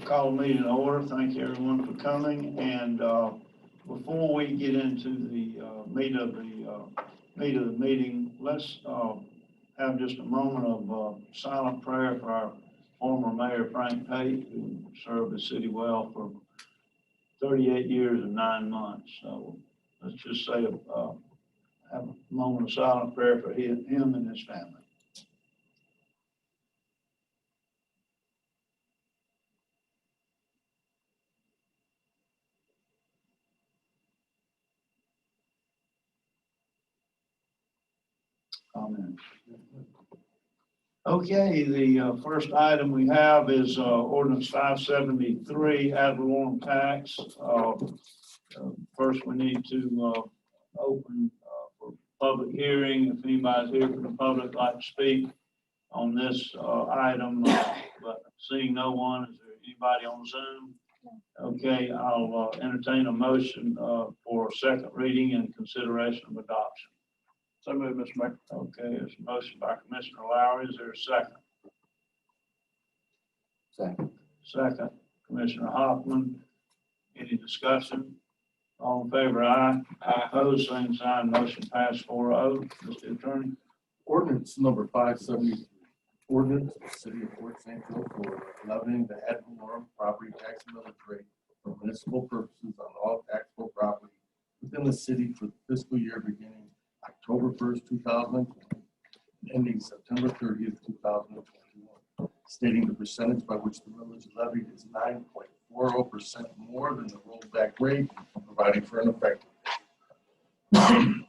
Call the meeting to order. Thank you everyone for coming. And before we get into the meat of the meeting, let's have just a moment of silent prayer for our former mayor Frank Pate, who served the city well for 38 years and 9 months. So let's just say have a moment of silent prayer for him and his family. Amen. Okay, the first item we have is ordinance 573, ad valorem tax. First, we need to open for public hearing. If anybody's here from the public like to speak on this item, but seeing no one, is there anybody on Zoom? Okay, I'll entertain a motion for second reading and consideration of adoption. So moved, Mr. Mayor. Okay, there's a motion by Commissioner Lowry. Is there a second? Second. Second, Commissioner Hoffman. Any discussion? All in favor, aye. Aye. Opposed, same sign. Motion passed 4-0. Mr. Attorney. Ordinance number 573. Ordinance of the City of Fort St. Joe, Florida, levying the ad valorem property tax millage rate for municipal purposes on all taxable property within the city for the fiscal year beginning October 1st, 2020, and ending September 30th, 2021, stating the percentage by which the millage levied is 9.40% more than the rollback rate, providing for an effective date.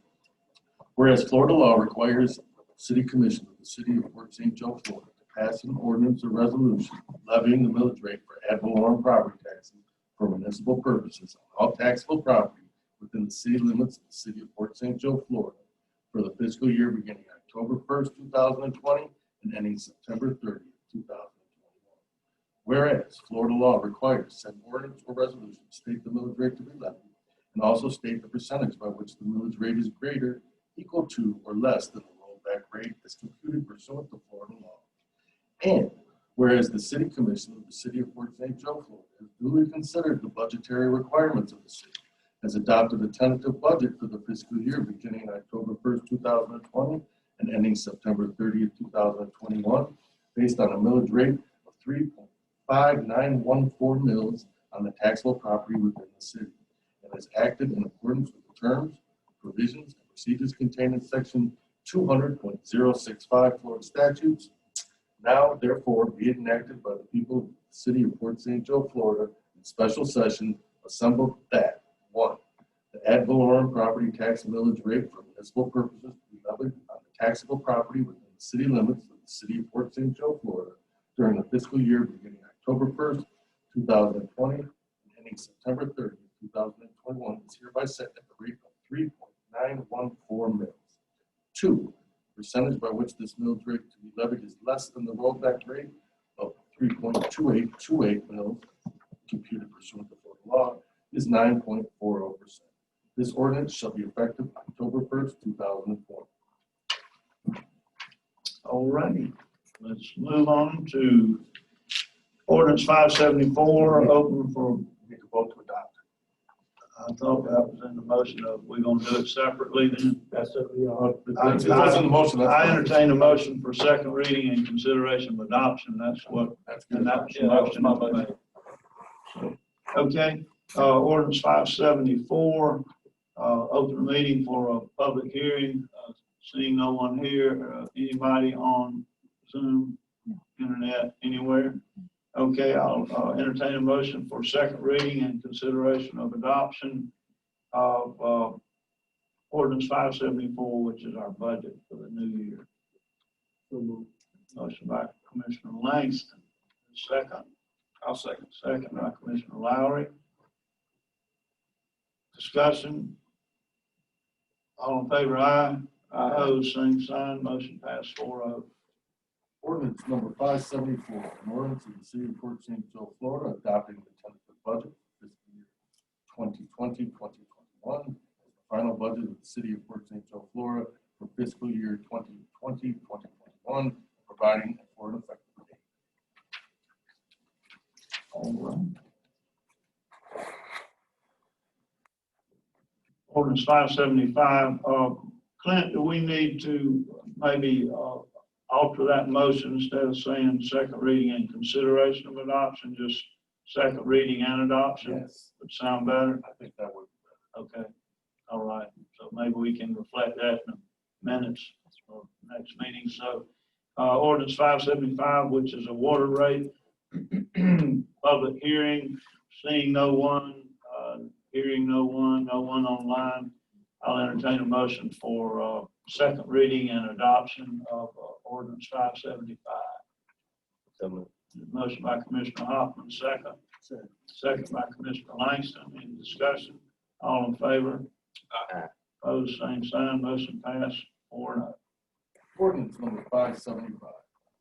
Whereas Florida law requires the City Commission of the City of Fort St. Joe, Florida, to pass an ordinance or resolution levying the millage rate for ad valorem property taxes for municipal purposes on all taxable property within the city limits of the City of Fort St. Joe, Florida, for the fiscal year beginning October 1st, 2020, and ending September 30th, 2021. Whereas Florida law requires said ordinance or resolution to state the millage rate to be levied, and also state the percentage by which the millage rate is greater, equal to, or less than the rollback rate as computed pursuant to Florida law. And whereas the City Commission of the City of Fort St. Joe, Florida, has duly considered the budgetary requirements of the city, has adopted a tentative budget for the fiscal year beginning October 1st, 2020, and ending September 30th, 2021, based on a millage rate of 3.5914 mils on the taxable property within the city, and has acted in accordance with the terms, provisions, and procedures contained in Section 200.065 Florida statutes. Now, therefore, be it enacted by the people of the City of Fort St. Joe, Florida, in special session assembled that 1. The ad valorem property tax millage rate for municipal purposes to be levied on the taxable property within the city limits of the City of Fort St. Joe, Florida, during the fiscal year beginning October 1st, 2020, and ending September 30th, 2021, is hereby set at the rate of 3.914 mils. 2. Percentage by which this millage rate to be levied is less than the rollback rate of 3.2828 mils, computed pursuant to Florida law, is 9.40%. This ordinance shall be effective October 1st, 2020. All righty. Let's move on to ordinance 574, open for. We need to vote to adopt. I thought that was in the motion of, we're going to do it separately then. That's it. It was in the motion. I entertain a motion for second reading and consideration of adoption. That's what, and that was the motion. So, okay, ordinance 574, open the meeting for a public hearing. Seeing no one here, anybody on Zoom, internet, anywhere? Okay, I'll entertain a motion for second reading and consideration of adoption of ordinance 574, which is our budget for the new year. Motion by Commissioner Langston. Second. I'll second. Second by Commissioner Lowry. Discussion. All in favor, aye. Opposed, same sign. Motion passed 4-0. Ordinance number 574, an ordinance of the city of Port St. Joe, Florida, adopting the tentative budget for fiscal year 2020-2021 as the final budget of the city of Port St. Joe, Florida for fiscal year 2020-2021, providing for an effective date. All right. Ordinance 575. Clint, do we need to maybe alter that motion instead of saying second reading and consideration of adoption, just second reading and adoption? Yes, Would sound better? I think that would be better. Okay. All right. So maybe we can reflect that in the minutes for next meeting. So ordinance 575, which is a water rate, public hearing, seeing no one, hearing no one online. I'll entertain a motion for second reading and adoption of ordinance 575. Motion by Commissioner Hoffman, second. Second by Commissioner Langston. Any discussion? All in favor? Aye. Opposed, same sign. Motion passed 4-0. Ordinance number 575,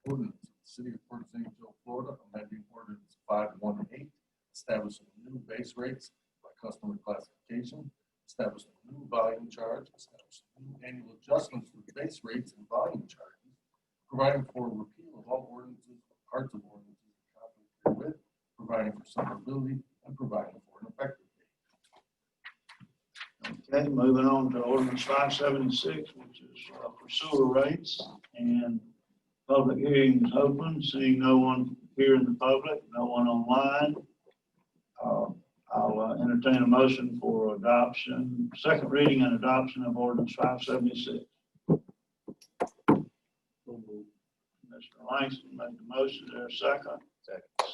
ordinance of the city of Port St. Joe, Florida, amending ordinance 518, establishing new base rates by customer classification, establishing new volume charge, establishing new annual adjustments to the base rates and volume charges, providing for repeal of all ordinances or parts of ordinances in conflict therewith, providing for severability, and providing for an effective date. Okay, moving on to ordinance 576, which is for sewer rates, and public hearing is open. Seeing no one here in the public, no one online, I'll entertain a motion for adoption, second reading and adoption of ordinance 576. Commissioner Langston made the motion. Is there a second?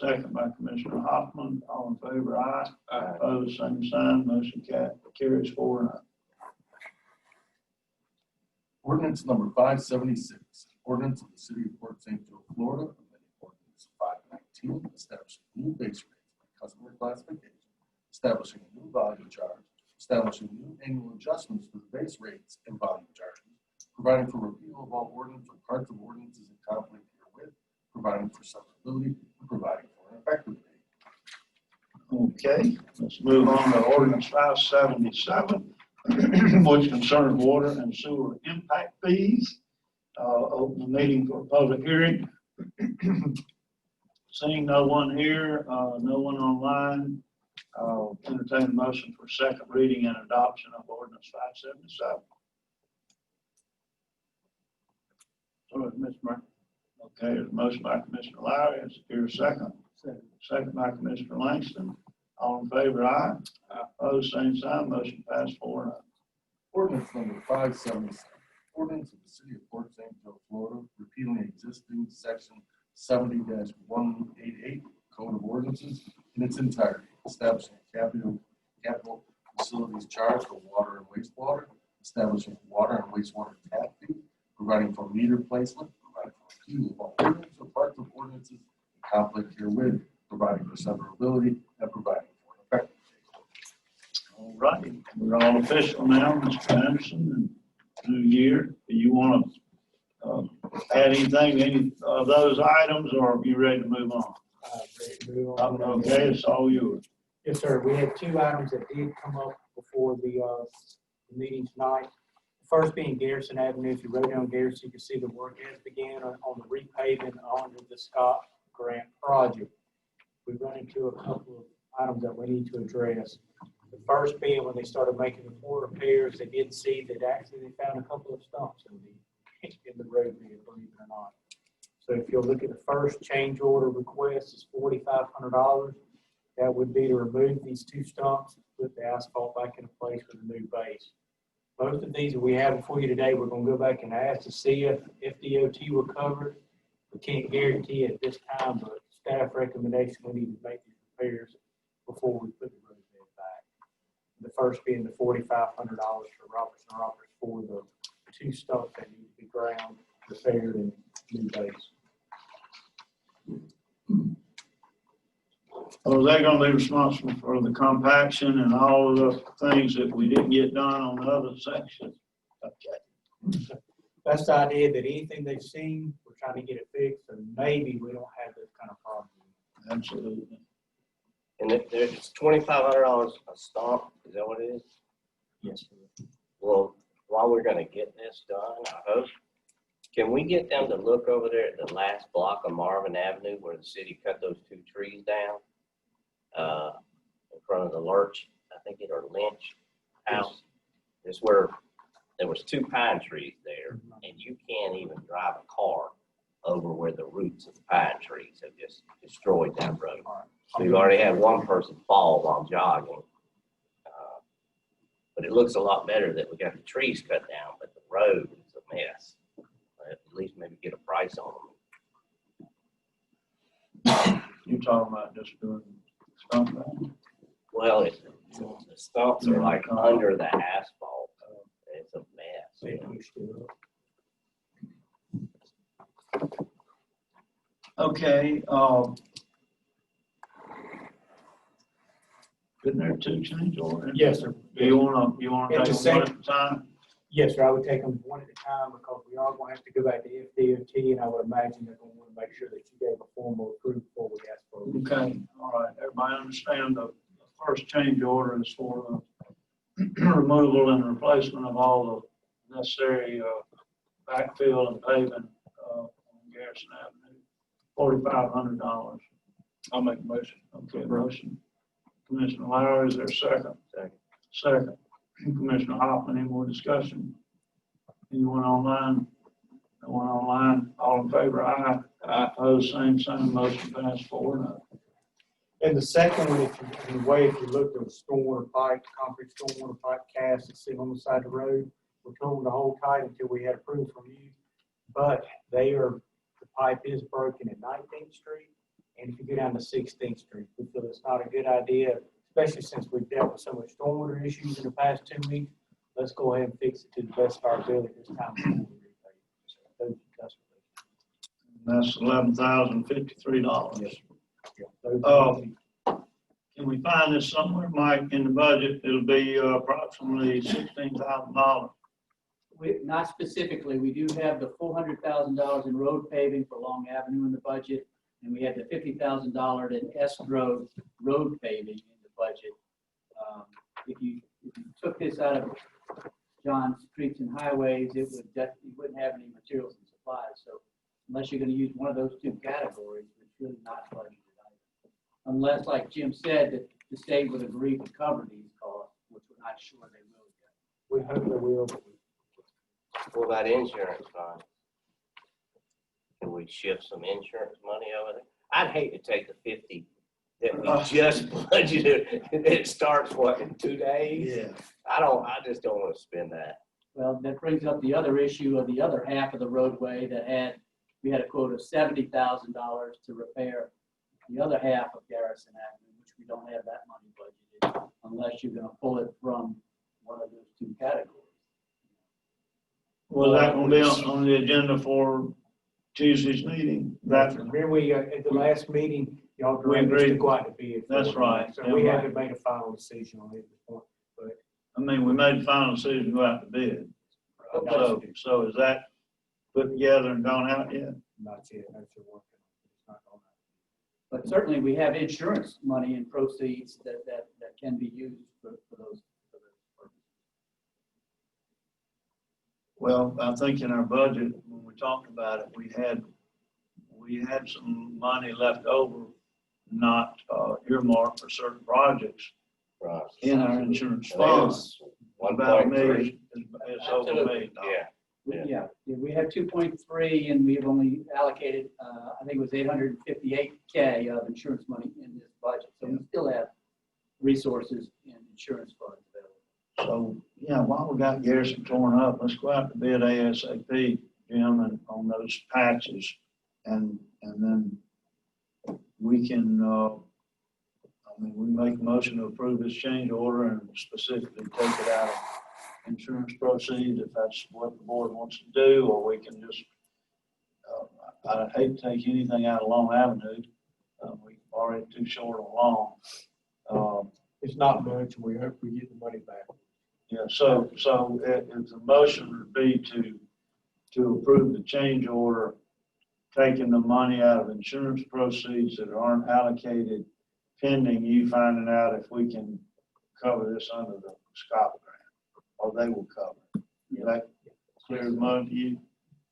Second by Commissioner Hoffman. All in favor, aye. Aye. Opposed, same sign. Motion carries 4-0. Ordinance number 576, ordinance of the city of Port St. Joe, Florida, amending ordinance 519, establishing new base rates by customer classification, establishing a new volume charge, establishing new annual adjustments to the base rates and volume charges, providing for repeal of all ordinance or parts of ordinances in conflict herewith, providing for severability, and providing for an effective date. Okay, let's move on to ordinance 577, which concerns water and sewer impact fees. Open the meeting for a public hearing. Seeing no one here, no one online, I'll entertain a motion for second reading and adoption of ordinance 577. So, Mr. Murphy. Okay, there's a motion by Commissioner Lowry. Is there a second? Second by Commissioner Langston. All in favor, aye. Opposed, same sign. Motion passed 4-0. Ordinance number 577, ordinance of the city of Port St. Joe, Florida, repealing existing section 70-188 Code of Ordinances in its entirety, establishing a capital facilities charge for water and wastewater, establishing water and wastewater tap fee, providing for meter placement, providing for repeal of all ordinances or parts of ordinances in conflict herewith, providing for severability, and providing for an effective date. All right, we're all official now, Mr. Anderson, and new year. Do you want to add anything to any of those items, or are you ready to move on? Okay, it's all yours. Yes, sir. We had two items that did come up before the meeting tonight. First being Garrison Avenue. If you rode down Garrison, you can see the work has begun on the repaving under the Scott Grant project. We've run into a couple of items that we need to address. The first being when they started making the floor repairs, they did see that actually they found a couple of stumps in the road bed, believe it or not. So if you'll look at the first change order request, it's $4,500. That would be to remove these two stumps, put the asphalt back into place with a new base. Most of these that we have before you today, we're going to go back and ask to see if FDOT will cover it. can't guarantee at this time, but staff recommendation, we need to make these repairs before we put the road bed back. The first being the $4,500 for Robertson Roberts for the two stumps that need to be ground, repaired, and new base. So is that gonna be responsible for the compaction and all of the things that we didn't get done on the other section? Okay. That's the idea, that anything they've seen, we're trying to get it fixed, and maybe we don't have this kind of problem. Absolutely. And it's $2,500 a stump, is that what it is? Yes. Well, while we're gonna get this done, I hope, can we get them to look over there at the last block of Marvin Avenue where the city cut those two trees down? In front of the Lurch, I think it, or Lynch house. It's where there was two pine trees there, and you can't even drive a car over where the roots of the pine trees have just destroyed that road. So we've already had one person fall while jogging. But it looks a lot better that we got the trees cut down, but the road is a mess. At least maybe get a price on them. You're talking about just doing stump ground? Well, the stumps are like under the asphalt. It's a mess. They pushed it up. Okay, isn't there two change orders? Yes, sir. Do you wanna At take the them same- one at a time? Yes, sir, I would take them one at a time, because we are going to have to go back to FDOT, and I would imagine they're going to want to make sure that you gave a formal approval before we ask for it. Okay, all right, everybody understand the first change order is for the removal and replacement of all the necessary backfill and paving on Garrison Avenue, $4,500. I'll make a motion. Okay, motion. Commissioner Lowry, is there a second? Second. Commissioner Hoffman, any more discussion? Anyone online? No one online? All in favor, aye. Aye. Opposed, same sign, motion passed 4-0. And the second one, if you look, there was stormwater pipe, concrete stormwater pipe cast that's sitting on the side of the road. We're told to hold tight until we had approval from you. But the pipe is broken at 19th Street. And if you go down to 16th Street, we feel it's not a good idea, especially since we've dealt with so much stormwater issues in the past 2 weeks. Let's go ahead and fix it to the best of our ability this time. That's $11,053. Yes. Can we find this somewhere, Mike, in the budget? It'll be approximately $16,000. Not specifically, we do have the $400,000 in road paving for Long Avenue in the budget, and we had the $50,000 in S Road road paving in the budget. If you took this out of John's Streets and Highways, you wouldn't have any materials and supplies. So unless you're going to use one of those two categories, it's really not budgeted either. Unless, like Jim said, that the state would agree to cover these costs, which we're not sure they will yet. We hope they will. What about insurance funds? Can we shift some insurance money over there? I'd hate to take the 50 that we just budgeted, and it starts, what, in 2 days? Yeah. I just don't want to spend that. Well, that brings up the other issue of the other half of the roadway we had a quote of $70,000 to repair the other half of Garrison Avenue, which we don't have that money budgeted unless you're going to pull it from one of those two categories. Was that going to be on the agenda for Tuesday's meeting? Remember, we, at the last meeting, y'all directed us to go out to bid. That's right. So we haven't made a final decision on it at this point, but. I mean, we made the final decision to go out to bid. So is that put together and gone out yet? Not yet, that's your work. It's not going out. But certainly we have insurance money and proceeds that can be used for those purposes. Well, I think in our budget, when we talked about it, we had some money left over, not earmarked for certain projects Right. in our insurance I think it funds. was About a 1.3. million, it's over $1 million. Yeah. We have 2.3 and we've only allocated, I think it was $858K of insurance money in this budget. So we still have resources in insurance funds available. So, yeah, while we got Garrison torn up, let's go out to bid ASAP, Jim, and on those patches. and then we can, we make a motion to approve this change order and specifically take it out of insurance proceeds if that's what the board wants to do, or we can just, I'd hate to take anything out of Long Avenue. We've already too short on Long. It's not much, we hope we get the money back. Yeah, so if the motion would be to approve the change order, taking the money out of insurance proceeds that aren't allocated, pending you finding out if we can cover this under the SCOP grant, or they will cover it. Is that clear as mud to you?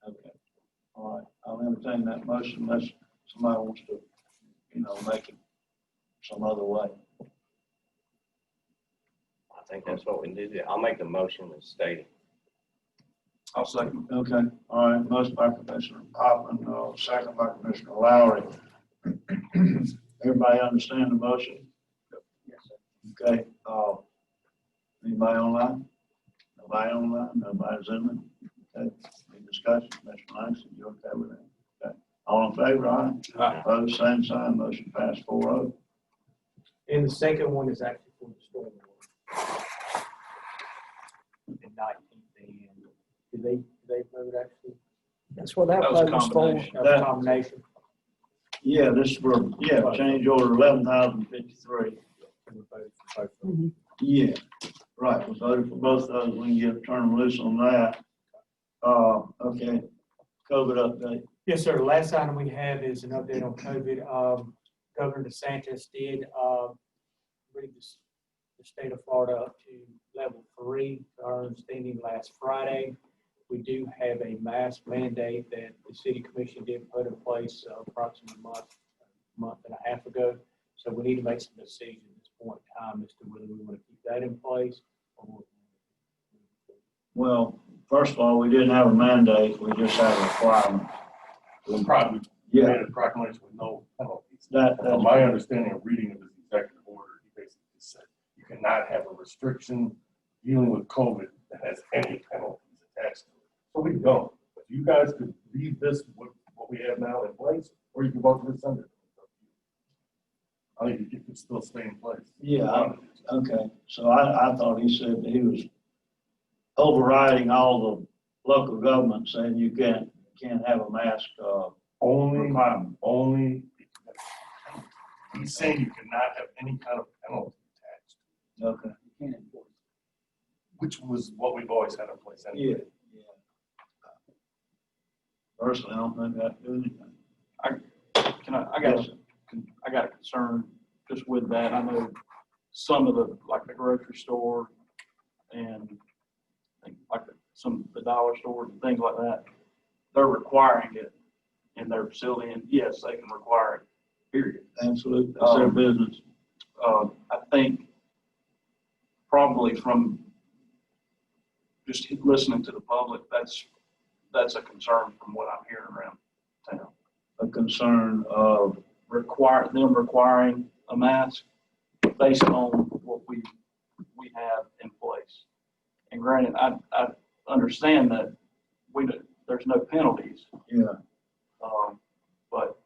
Okay. All right, I'll entertain that motion unless somebody wants to, make it some other way. I think that's what we do. I'll make the motion as stated. I'll second. Okay, all right, motion by Commissioner Hoffman, second by Commissioner Lowry. Everybody understand the motion? Yes, sir. Okay, anybody online? Nobody online, nobody zooming? Okay, any discussion, Mr. Langston, you okay with that? Okay, all in favor, aye? Aye. Opposed, same sign, motion passed 4-0. And the second one is actually for the storm water. The 19th, and did they vote actually? That's what that That was a vote was for. combination. That was a combination. Yeah, this were, change order 11,053. We voted for both of them. Yeah, right, we voted for both of those, we can turn them loose on that. Okay, COVID update. Yes, sir. The last item we have is an update on COVID. Governor DeSantis did bring the state of Florida up to level 3, to our understanding last Friday. We do have a mask mandate that the city commission did put in place approximately a month and a half ago. So we need to make some decisions at this point in time as to whether we want to keep that in place or. Well, first of all, we didn't have a mandate, we just had a requirement. We probably Yeah, made a proclamation with no penalties. that's From my understanding of reading of his executive order, he basically said you cannot have a restriction dealing with COVID that has any penalties attached to it. So we don't. But you guys could leave this with what we have now in place, or you can vote to rescind it. I think it could still stay in place. Yeah, okay, so I thought he said that he was overriding all the local government saying you can't have a mask, requirement. Only, he's saying you cannot have any kind of penalty attached, Okay, You can't enforce. which was what we've always had in place anyway. yeah. Personally, I don't think that'd do anything. I got a concern just with that. I know some of the grocery store and some of the dollar stores and things like that, they're requiring it in their facility, and yes, they can require it, period. Absolutely, that's their business. I think probably from just listening to the public, that's a concern from what I'm hearing around town. A concern of, Requiring a mask based on what we have in place. And granted, I understand that there's no penalties, yeah. but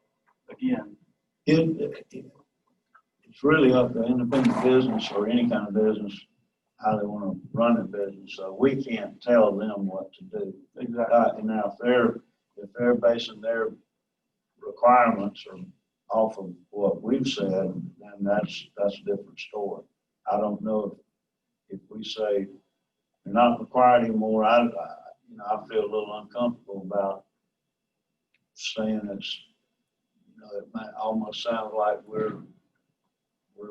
again, It's really up to independent business or any kind of business, how they want to run their business. So we can't tell them what to do. exactly. Now, if they're basing their requirements off of what we've said, then that's a different story. I don't know if we say you're not required anymore, I feel a little uncomfortable about saying it might almost sound like we're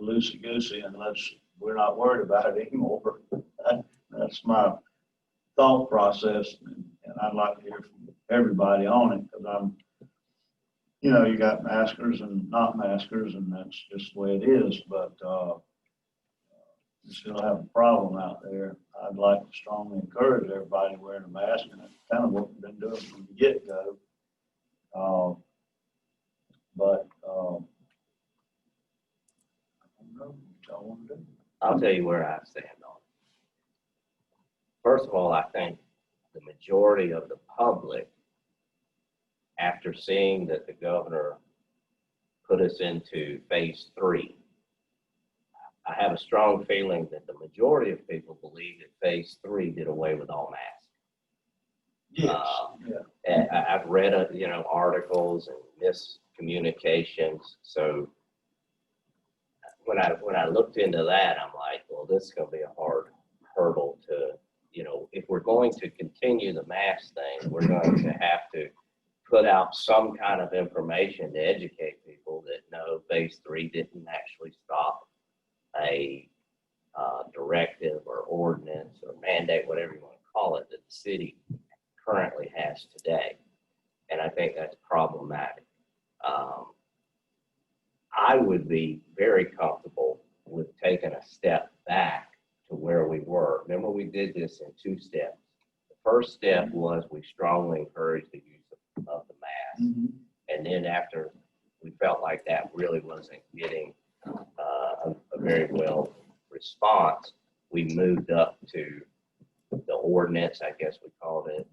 loosey-goosey unless we're not worried about it anymore. That's my thought process, and I'd like to hear from everybody on it, because you got maskers and not maskers, and that's just the way it is, but we still have a problem out there. I'd like to strongly encourage everybody wearing a mask, and that's kind of what we've been doing from the get-go. But I don't know what y'all want to do. I'll tell you where I stand on it. First of all, I think the majority of the public after seeing that the governor put us into phase 3, I have a strong feeling that the majority of people believe that phase 3 did away with all masks. Yes, yeah. And I've read, articles and miscommunications. So when I looked into that, I'm like, well, this is going to be a hard hurdle to, if we're going to continue the mask thing, we're going to have to put out some kind of information to educate people that no, phase 3 didn't actually stop a directive or ordinance or mandate, whatever you want to call it, that the city currently has today. And I think that's problematic. I would be very comfortable with taking a step back to where we were. Remember, we did this in 2 steps. The first step was we strongly encouraged the use of the mask. Mhm. And then after we felt like that really wasn't getting a very well response, we moved up to the ordinance, I guess we called it.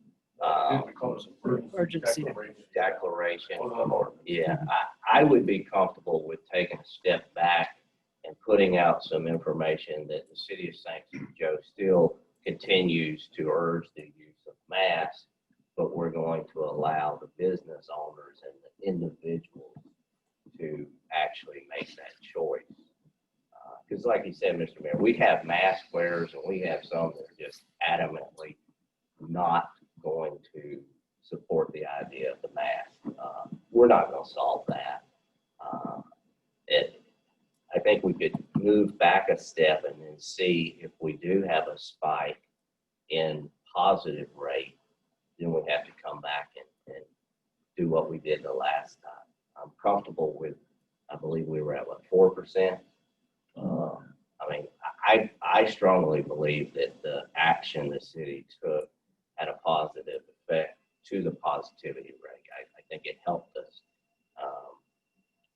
We call it emergency Declaration. Yeah, I would be comfortable with taking a step back and putting out some information that the city of St. Joe still continues to urge the use of masks, but we're going to allow the business owners and the individuals to actually make that choice. Because like you said, Mr. Mayor, we have mask wearers and we have some that are just adamantly not going to support the idea of the mask. We're not going to solve that. I think we could move back a step and then see if we do have a spike in positive rate, then we have to come back and do what we did the last time. I'm comfortable with, I believe we were at what, 4%? I strongly believe that the action the city took had a positive effect to the positivity rate. I think it helped us.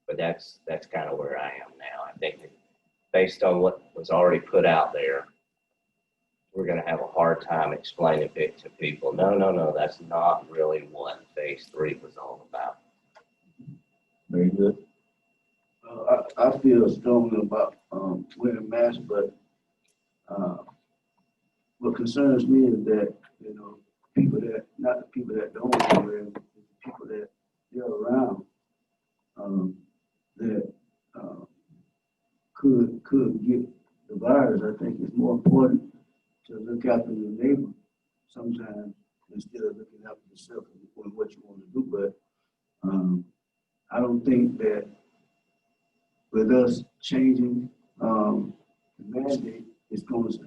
But that's kind of where I am now. I think that based on what was already put out there, we're going to have a hard time explaining it to people. No, that's not really what phase 3 was all about. Very good. I feel strongly about wearing masks, but what concerns me is that, people that, not the people that don't wear them, the people that they're around, that could get the virus. I think it's more important to look after your neighbor sometimes instead of looking after yourself and what you want to do. But I don't think that with us changing the mandate, it's going to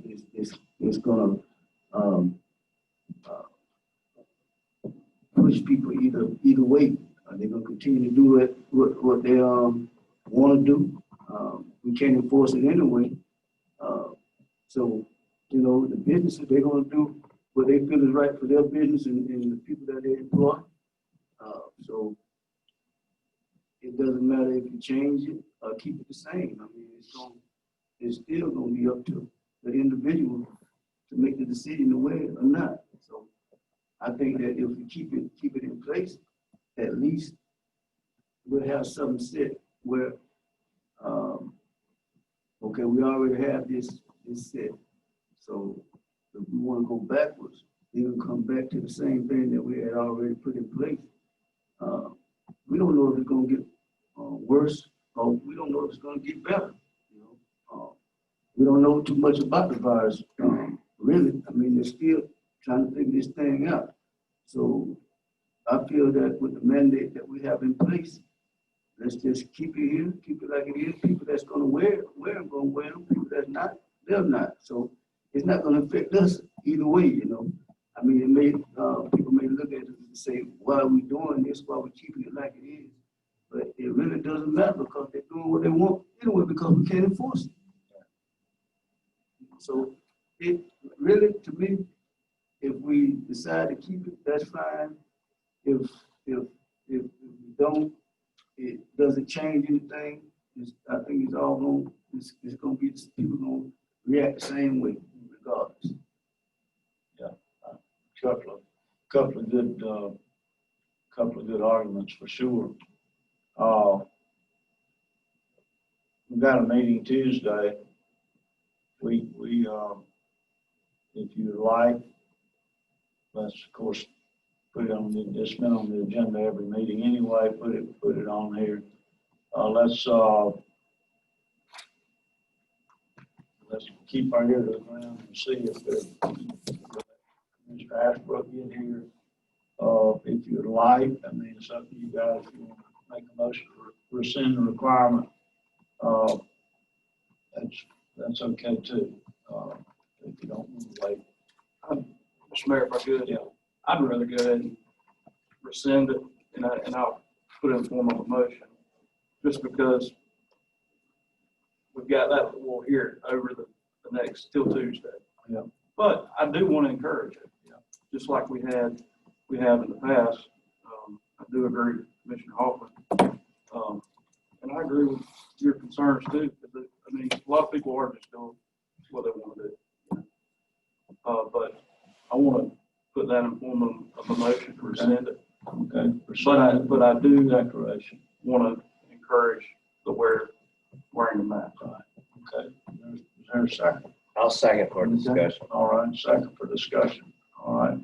push people either way. They're going to continue to do what they want to do. We can't enforce it anyway. So, the businesses, they're going to do what they feel is right for their business and the people that they employ. So it doesn't matter if you change it or keep it the same. I mean, it's still going to be up to the individual to make the decision to wear it or not. So I think that if we keep it in place, at least we'll have something set where, okay, we already have this set. So if we want to go backwards, then we'll come back to the same thing that we had already put in place. We don't know if it's going to get worse, or we don't know if it's going to get better. We don't know too much about the virus, really. I mean, they're still trying to figure this thing out. So I feel that with the mandate that we have in place, let's just keep it here, keep it like it is. People that's going to wear them, going to wear them. People that's not, they're not. So it's not going to affect us either way, I mean, people may look at it and say, why are we doing this? Why are we keeping it like it is? But it really doesn't matter because they're doing what they want anyway because we can't enforce it. So it really, to me, if we decide to keep it, that's fine. If we don't, it doesn't change anything. I think it's all going. It's going to be people going to react the same way regardless. Couple of good couple of good arguments for sure. We've got a meeting Tuesday. If you'd like, let's of course put it on it's been on the agenda every meeting anyway, put it on here. Let's keep our ear to the ground and see if Mr. Ashbrook get here. If you'd like, I mean, it's up to you guys. If you want to make a motion to rescind the requirement, that's okay too. If you don't want to wait. Mr. Mayor, if I could, Yeah. I'd rather go ahead and rescind it, and I'll put it in form of a motion, just because we've got that, we'll hear it over the next, till Tuesday. Yeah. But I do want to encourage it, Yeah. just like we have in the past. I do agree with Commissioner Hoffman. And I agree with your concerns too, because I mean, a lot of people are just doing what they want to do. But I want to put that in form of a motion to rescind it. Okay. But I do Declaration. want to encourage the wearing the mask. Okay. Is there a second? I'll second for discussion. All right, second for discussion. All right.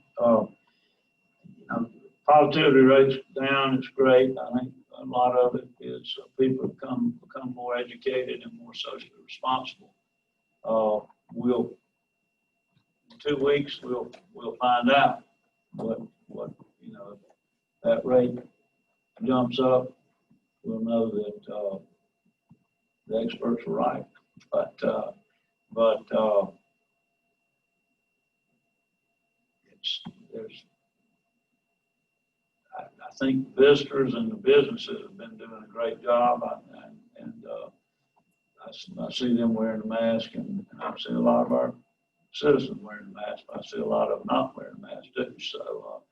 You know, positivity rates down, it's great. I think a lot of it is people have become more educated and more socially responsible. We'll, in 2 weeks, we'll find out what, you know, if that rate jumps up, we'll know that, the experts were right. But I think visitors and the businesses have been doing a great job, I see them wearing a mask, and I see a lot of our citizens wearing a mask. I see a lot of them not wearing a mask too. So,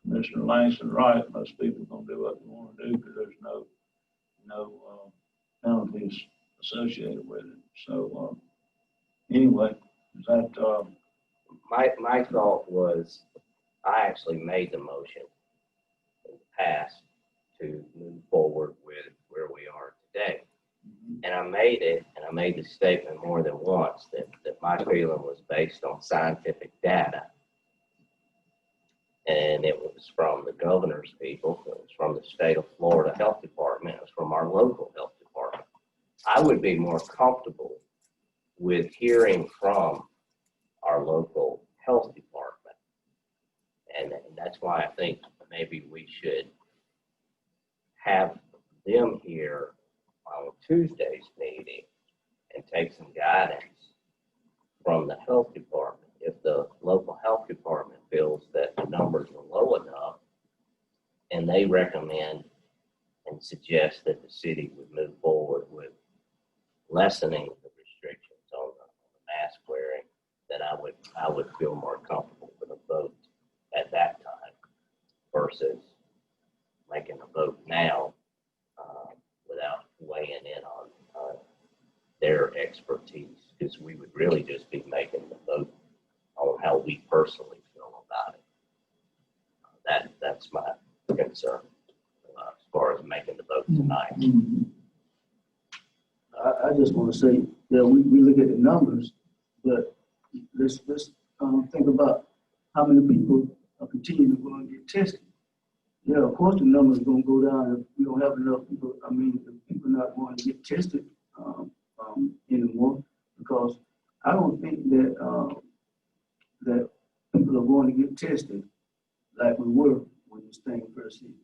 Commissioner Langston, right? Most people are gonna do what they want to do because there's no penalties associated with it. So, anyway, is that My thought was, I actually made the motion in the past to move forward with where we are today. And I made it, and I made the statement more than once that my feeling was based on scientific data. And it was from the governor's people, it was from the state of Florida Health Department, it was from our local health department. I would be more comfortable with hearing from our local health department. And that's why I think maybe we should have them here on Tuesday's meeting and take some guidance from the health department. If the local health department feels that the numbers are low enough and they recommend and suggest that the city would move forward with lessening the restrictions on the mask wearing, then I would feel more comfortable with a vote at that time versus making a vote now without weighing in on their expertise, because we would really just be making the vote on how we personally feel about it. That's my concern as far as making the vote tonight. I just want to say that we look at the numbers, but let's think about how many people are continuing to go and get tested. Yeah, of course the numbers are going to go down if we don't have enough people. I mean, if people are not going to get tested anymore, because I don't think that that people are going to get tested like we were when this thing first hit.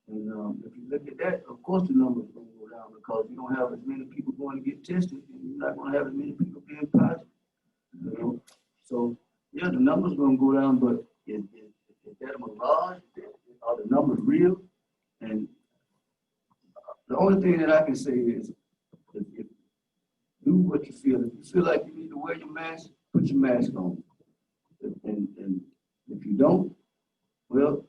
And if you look at that, of course the numbers are going to go down because you don't have as many people going to get tested, and you're not going to have as many people being positive. You know, so yeah, the numbers are going to go down, but is that a mirage? Are the numbers real? And the only thing that I can say is, if do what you feel. If you feel like you need to wear your mask, put your mask on. And if you don't, well,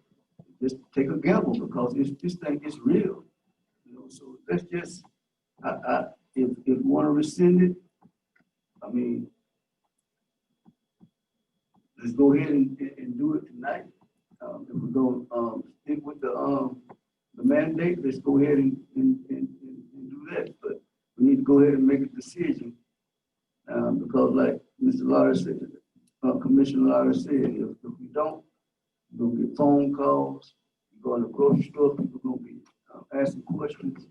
just take a gamble because this thing is real. You know, so let's just, if you want to rescind it, I mean, let's go ahead and do it tonight. if we're gonna, stick with the mandate, let's go ahead and do that. But we need to go ahead and make a decision. Because like Mr. Laurie said, Commissioner Laurie said, if we don't, we're gonna get phone calls, you go in the grocery store, people gonna be asking questions.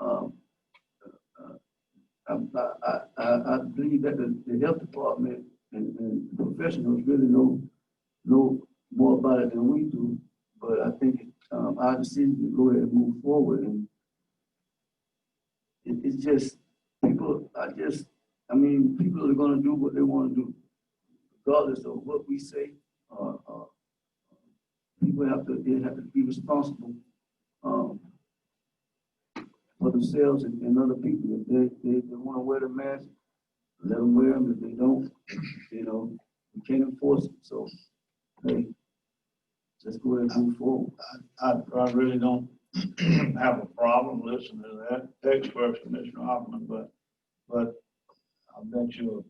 I believe that the health department and professionals really know more about it than we do. But I think our decision to go ahead and move forward, and it's just people. People are gonna do what they want to do, regardless of what we say. People have to be responsible for themselves and other people. If they want to wear the mask, let them wear them. If they don't, we can't enforce it. So, hey, let's go ahead and move forward. I really don't have a problem listening to that expert, Commissioner Hoffman, but I bet you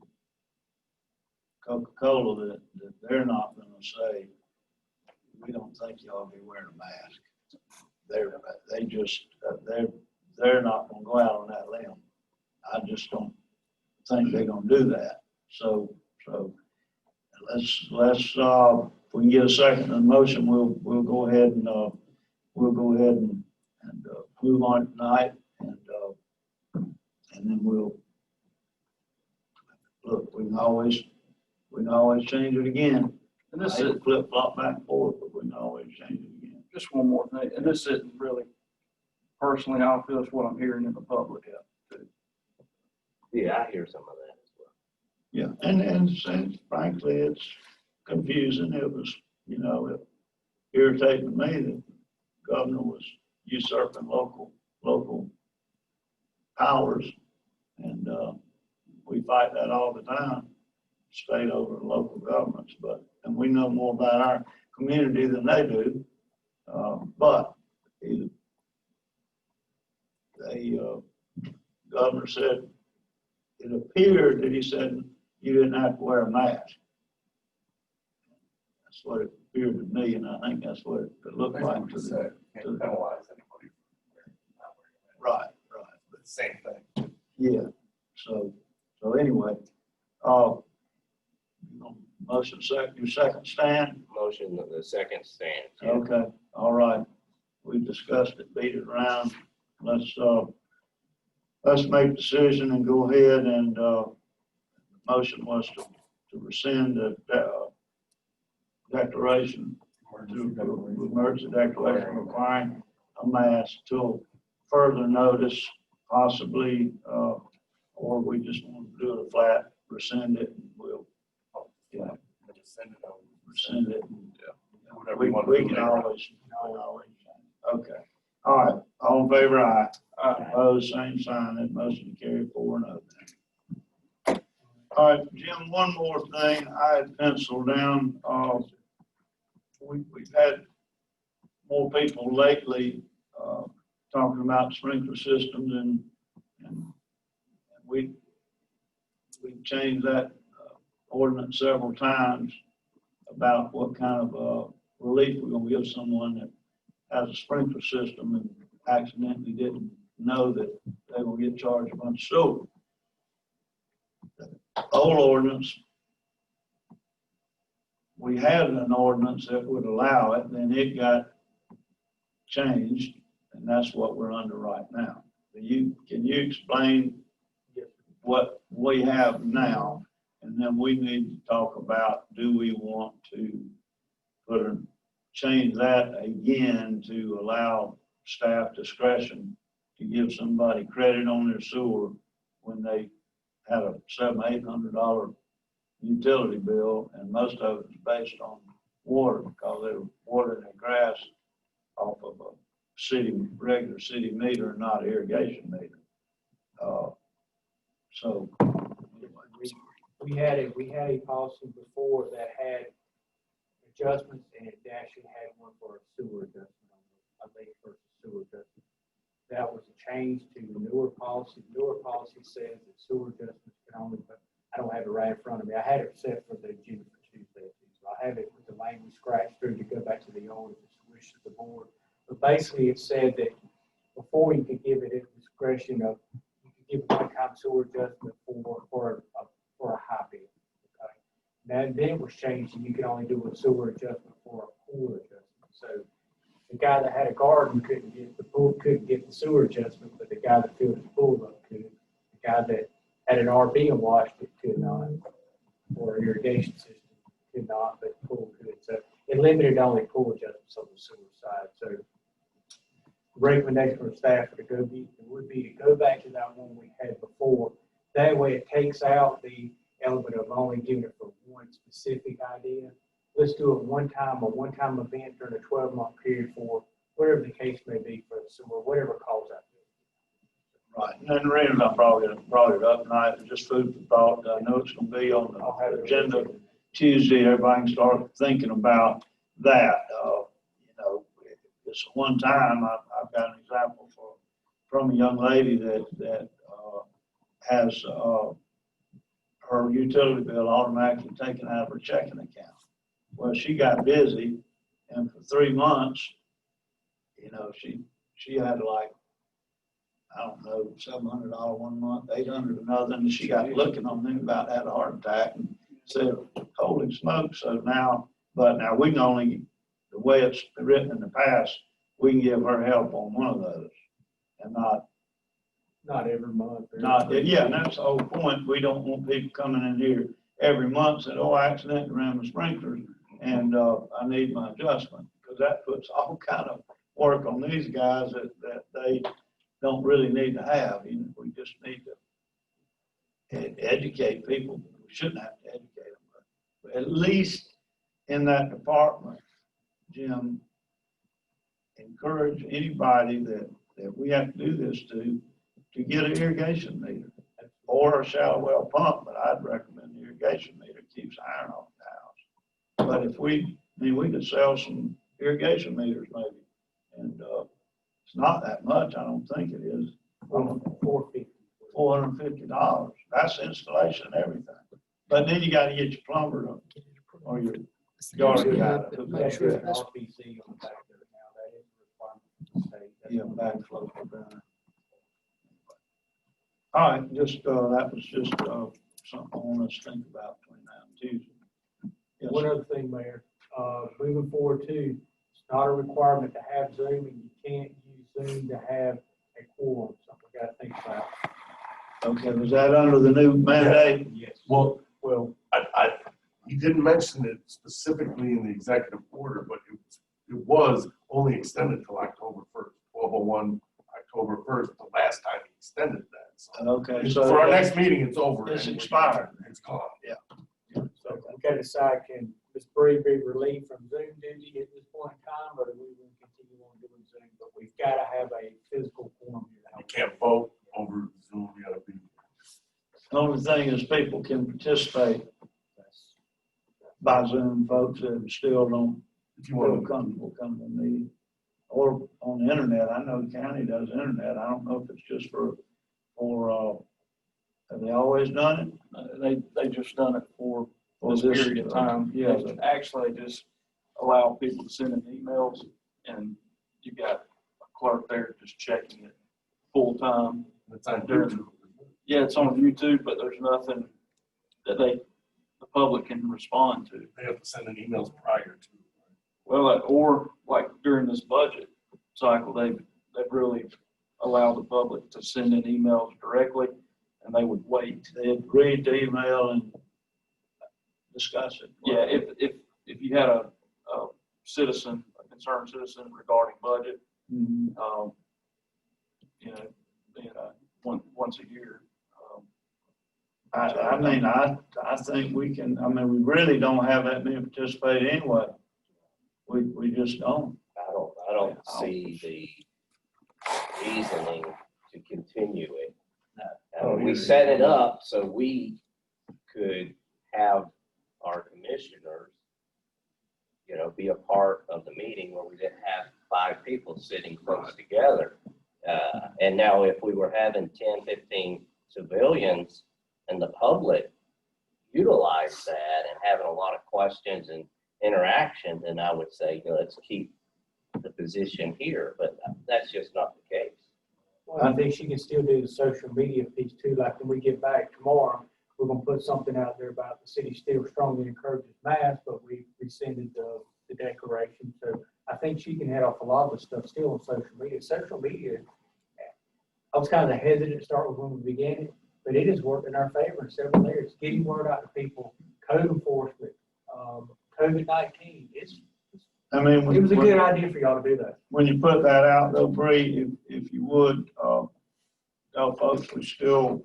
Coca-Cola that they're not gonna say, we don't think y'all be wearing a mask. They're not gonna go out on that limb. I just don't think they're gonna do that. So let's if we can get a second on the motion, we'll go ahead and move on tonight, and then we'll look. We can always change it again. And this is Flip flop back and forth, but we can always change it again. just one more thing, and this isn't really personally, I feel it's what I'm hearing in the public. Yeah, I hear some of that as well. Yeah, and frankly, it's confusing. It was, it irritated me that the governor was usurping local powers, and we fight that all the time, state over local governments. And we know more about our community than they do. But the governor said, it appeared that he said you didn't have to wear a mask. That's what it appeared to me, and I think that's what it looked like to the. Can't penalize anybody for not wearing a mask. Right. But same thing. Yeah. So anyway, motion second, your second stand. Motion of the second stand. Yeah. Okay. All right. We discussed it, beat it around. Let's make a decision and go ahead, and motion was to rescind the declaration, emergency declaration requiring a mask till further notice, possibly, or we just want to do it a flat, rescind it, and we'll, Just send it over. rescind it. Whatever We you want to do can later. always, okay. All right, all in favor, aye. Aye. Opposed, same sign, that motion carried 4-0. All right, Jim, one more thing I had penciled down. We've had more people lately talking about sprinkler systems, and we changed that ordinance several times about what kind of relief we're gonna give someone that has a sprinkler system and accidentally didn't know that they will get charged a bunch of sewer. Old ordinance, we had an ordinance that would allow it, then it got changed, and that's what we're under right now. Can you explain what we have now? And then we need to talk about, do we want to change that again to allow staff discretion to give somebody credit on their sewer when they had a $700-800 utility bill, and most of it is based on water because they were watering their grass off of a regular city meter, not irrigation meter. So We had a policy before that had adjustments, and it actually had one for a sewer adjustment, a lake versus sewer adjustment. That was a change to the newer policy. The newer policy says that sewer adjustments can only, but I don't have it right in front of me. I had it set for the agenda for Tuesday, so I have it with the language scratched through to go back to the old, if it's the wish of the board. But basically, it said that before you could give it at discretion of, you could give a one-time sewer adjustment for a high bill. Okay? Now, then it was changed, and you could only do a sewer adjustment for a pool adjustment. So the guy that had a garden couldn't get the sewer adjustment, but the guy that filled his pool up could. The guy that had an RV and washed it could not, or an irrigation system could not, but pool could. So it limited only pool adjustments on the sewer side. So the recommendation for staff would be to go back to that one we had before. That way it takes out the element of only giving it for one specific idea. Let's do it a one-time event during a 12-month period for whatever the case may be for the sewer, whatever calls out. Right, and then the reason I brought it up tonight is just food for thought. I know it's gonna be on the agenda Tuesday. Everybody can start thinking about that. You know, it's one time, I've got an example from a young lady that has her utility bill automatically taken out of her checking account. Well, she got busy, and for 3 months, you know, she had like, I don't know, $700 one month, $800 another, and she got looking on me about had a heart attack and said, holy smokes. So now we can only, the way it's written in the past, we can give her help on one of those and Not every month. yeah, and that's the whole point. We don't want people coming in here every month saying, oh, I accidentally ran my sprinklers and I need my adjustment, because that puts all kind of work on these guys that they don't really need to have. You know, we just need to educate people. We shouldn't have to educate them, but at least in that department, Jim, encourage anybody that we have to do this to get an irrigation meter or a shallow well pump, but I'd recommend the irrigation meter. It keeps iron off the house. But if we could sell some irrigation meters maybe, and it's not that much. I don't think it is. $450. That's installation and everything. But then you got to get your plumber to, or your yard guy to hook up your RPC on the back of it now. That is a requirement of the state. yeah, backflow preventer. All right, just that was just something I want us to think about between now and Tuesday. Yes, One other thing, Mayor, moving forward too, it's not a requirement to have Zoom, and you can't use Zoom to have a quorum, something we gotta think about. okay, was that under the new mandate? Yes. Well, Well, he didn't mention it specifically in the executive order, but it was only extended till October 1st, 12/01, October 1st, the last time he extended that. So Okay, so for our next meeting, it's over. It's anyway. expired. It's gone. so we gotta decide, can Ms. Bree be relieved from Zoom duty at this point in time, or do we will continue on doing Zoom? But we've gotta have a physical quorum here. You can't vote over Zoom. You gotta be. the only thing is people can participate by Zoom, folks that still don't If you want feel comfortable coming to the meeting. Or on the internet. I know the county does internet. I don't know if it's just for have they always done it? They just done it for this this period of time. Yeah. They actually just allow people to send in emails, and you got a clerk there just checking it full time. It's on YouTube. Yeah, it's on YouTube, but there's nothing that the public can respond to. They have to send in emails prior to. Well, or like during this budget cycle, they've really allowed the public to send in emails directly, and they would wait. They'd read the email and discuss it. Yeah, if you had a citizen, a concerned citizen regarding budget, Mhm. you know, once a year. I mean, I think we can, I mean, we really don't have that many participate anyway. We just don't. I don't see the reasoning to continue it. We set it up so we could have our commissioners, you know, be a part of the meeting where we didn't have 5 people sitting close together. And now if we were having 10, 15 civilians and the public utilize that and having a lot of questions and interaction, then I would say, let's keep the position here, but that's just not the case. Well, I think she can still do the social media piece too, like when we get back tomorrow, we're gonna put something out there about the city still strongly encourages masks, but we rescinded the declaration. So I think she can head off a lot of the stuff still on social media. Social media, I was kind of hesitant to start with when we began it, but it has worked in our favor in several areas. Getting word out to people, code enforcement, COVID-19. I mean, It was a good idea for y'all to do that. when you put that out though, Bree, if you would, tell folks we still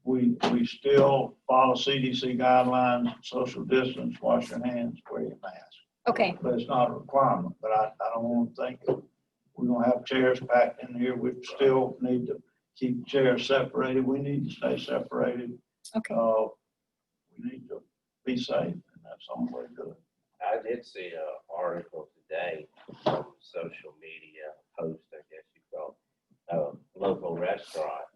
follow CDC guidelines, social distance, wash your hands, wear your mask. Okay, But it's not a requirement, but I don't want to think that we're gonna have chairs packed in here. We still need to keep chairs separated. We need to stay separated. okay. We need to be safe, and that's the only way to do it. I did see an article today on social media, post, I guess you call it, a local restaurant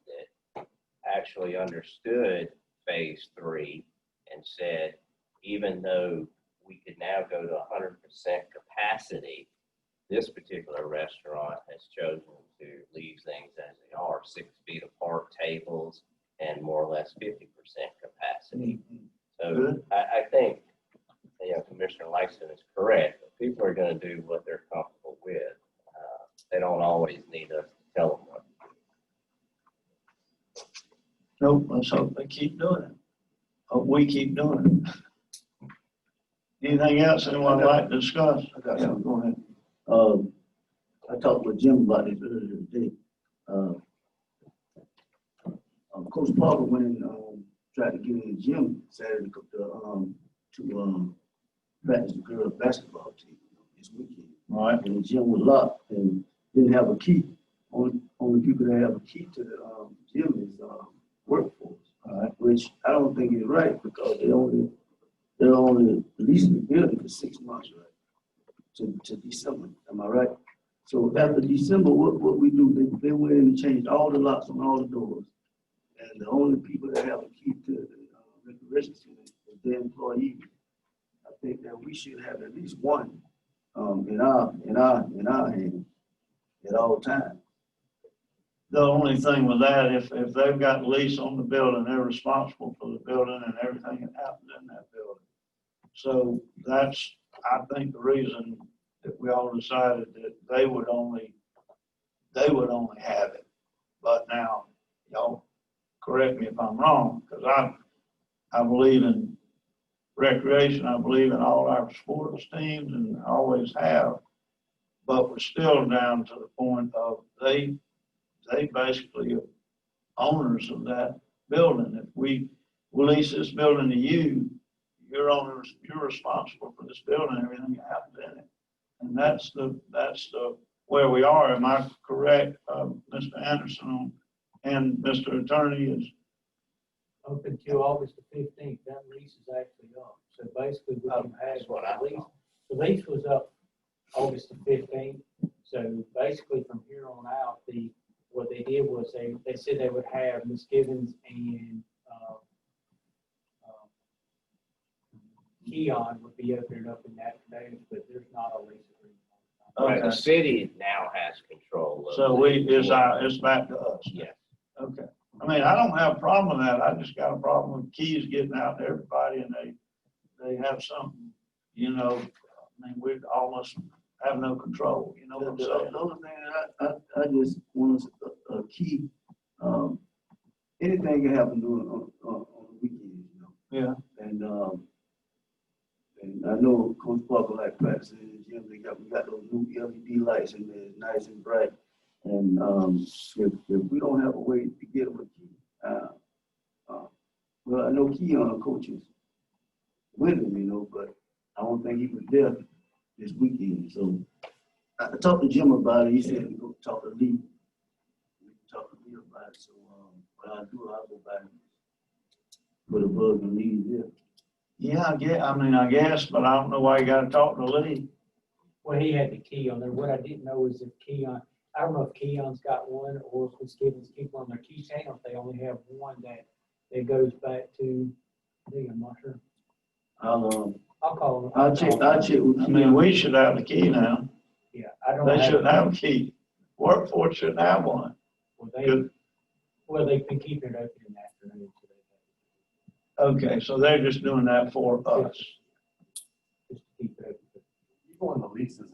that actually understood phase 3 and said, even though we could now go to 100% capacity, this particular restaurant has chosen to leave things as they are, 6 feet apart tables and more or less 50% capacity. So Good. I think, Commissioner Langston is correct. People are going to do what they're comfortable with. They don't always need us to tell them what. Nope, let's hope they keep doing it. Hope we keep doing it. Anything else anyone would like to discuss? I got Yeah, something. go ahead. I talked with Jim about this earlier today. Coach Parker went and tried to get in the gym Saturday to practice the girls' basketball team this weekend. All right. And the gym was locked and didn't have a key. Only people that have a key to the gym is workforce. All right. Which I don't think is right because they're only leasing the building for 6 months, right? To December, am I right? So after December, what we do, they went in and changed all the locks on all the doors. And the only people that have a key to the recreation center is their employees. I think that we should have at least one in our hand at all times. The only thing with that, if they've got lease on the building, they're responsible for the building and everything that happens in that building. So that's, I think, the reason that we all decided that they would only have it. But now, y'all correct me if I'm wrong, because I believe in recreation. I believe in all our sports teams and always have. But we're still down to the point of they basically are owners of that building. If we lease this building to you, you're responsible for this building and everything that happens in it. And that's the where we are. Am I correct, Mr. Anderson and Mr. Attorney is? Up until August the 15th, that lease is actually up. So basically what you had, That's what I thought. the lease was up August the 15th. So basically from here on out, what they did was they said they would have Ms. Gibbons and Keon would be opening up in that day, but there's not a lease agreement. Right, Okay. the city now has control of So it. it's back to us. Yes. Okay. I mean, I don't have a problem with that. I just got a problem with keys getting out to everybody and they have something, I mean, we almost have no control, you know what I'm The saying? only thing I just want a key. Anything can happen on the weekends, Yeah. And I know Coach Parker like practicing in the gym. We got those new LED lights and they're nice and bright. And if we don't have a way to get them a key, well, I know Keon coaches with him, but I don't think he was there this weekend. So I talked to Jim about it. He said to go talk to Lee. Talk to Lee about it. So what I'll go back and put a bug in Lee's ear. Yeah, I guess, but I don't know why you gotta talk to Lee. Well, he had the key on there. What I didn't know is if Keon, I don't know if Keon's got one or if Ms. Gibbons keep on their keychain or if they only have one that goes back to, I'm not sure. I'll call them. I'll check with I Keith. mean, we should have the key now. Yeah, I don't They have. shouldn't have a key. Workforce shouldn't have one. Well, they've been keeping it open in the afternoon. So they Okay, so they're just doing that for us. just to keep it open. Even when the lease is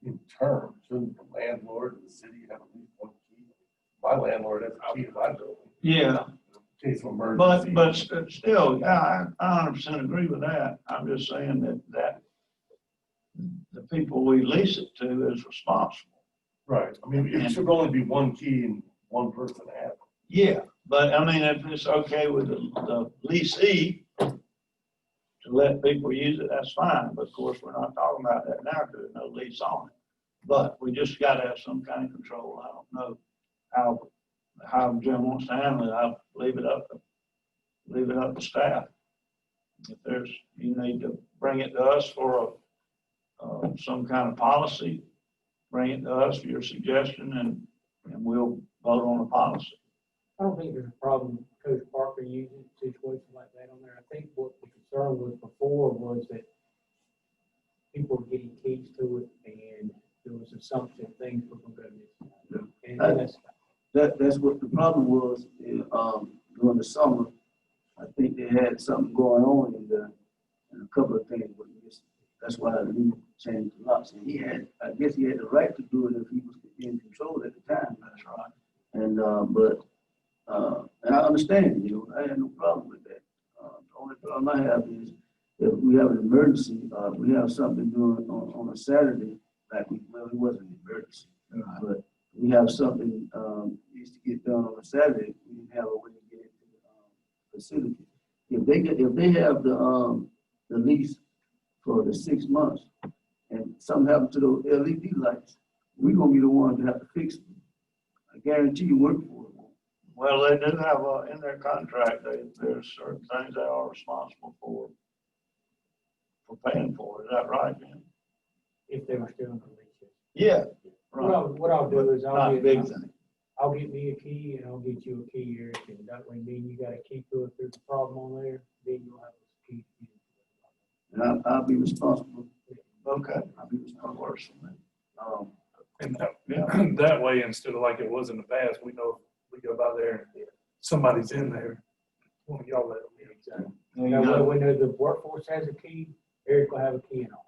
in term, shouldn't the landlord and the city have at least one key? My landlord has a key to my building. Yeah, In case of emergency. but still, yeah, I 100% agree with that. I'm just saying that the people we lease it to is responsible. Right, I mean, it should only be one key and one person have it. Yeah, but I mean, if it's okay with the leasee to let people use it, that's fine. But of course, we're not talking about that now because there's no lease on it. But we just gotta have some kind of control. I don't know how Jim wants to handle it. I'll leave it up to staff. If you need to bring it to us for some kind of policy, bring it to us for your suggestion and we'll vote on the policy. I don't think there's a problem with Coach Parker using a situation like that on there. I think what the concern was before was that people were getting keys to it and there was assumption things were gonna go missing. And That's what the problem was, during the summer. I think they had something going on and a couple of things, but that's why the league changed the locks. And I guess he had the right to do it if he was in control at the time. That's right. And, and I understand, I had no problem with that. The only problem I have is if we have an emergency, we have something doing on a Saturday, it wasn't an emergency, but we have something, needs to get done on a Saturday, we didn't have a way to get into the facility. If they have the lease for the 6 months and something happened to those LED lights, we're gonna be the ones that have to fix them. I guarantee you work for it. Well, they do have in their contract, there's certain things they are responsible for paying for. Is that right, Jim? if they were still in the lease. Yeah. Right. What I'll do is Not a big thing. I'll get me a key and I'll get you a key, Eric, and that way me and you got a key to it. If there's a problem on there, then you'll have a key. And I'll be responsible. Okay. I'll be responsible. Worse than that. And Yeah. that way, instead of like it was in the past, we know if we go by there and somebody's in there, one of y'all let them in. Exactly. There you Now, go. when the workforce has a key, Eric will have a key and all.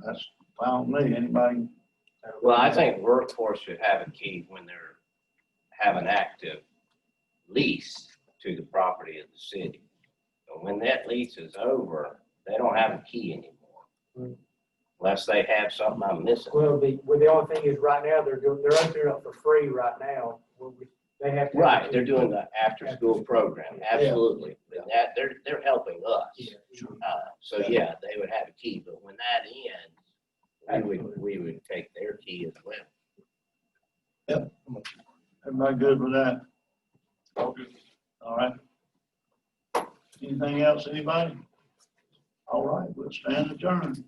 That's fine with me. Anybody? Well, I think workforce should have a key when they're have an active lease to the property of the city. But when that lease is over, they don't have a key anymore. Unless they have something I'm missing. Well, the only thing is right now, they're opening up for free right now. They have to. Right, they're doing the after-school program, absolutely. But that, they're helping us. Yeah. So yeah, they would have a key, but when that ends, we would take their key as well. Everybody good with that? All good. All right. Anything else, anybody? All right, we'll stand adjourned.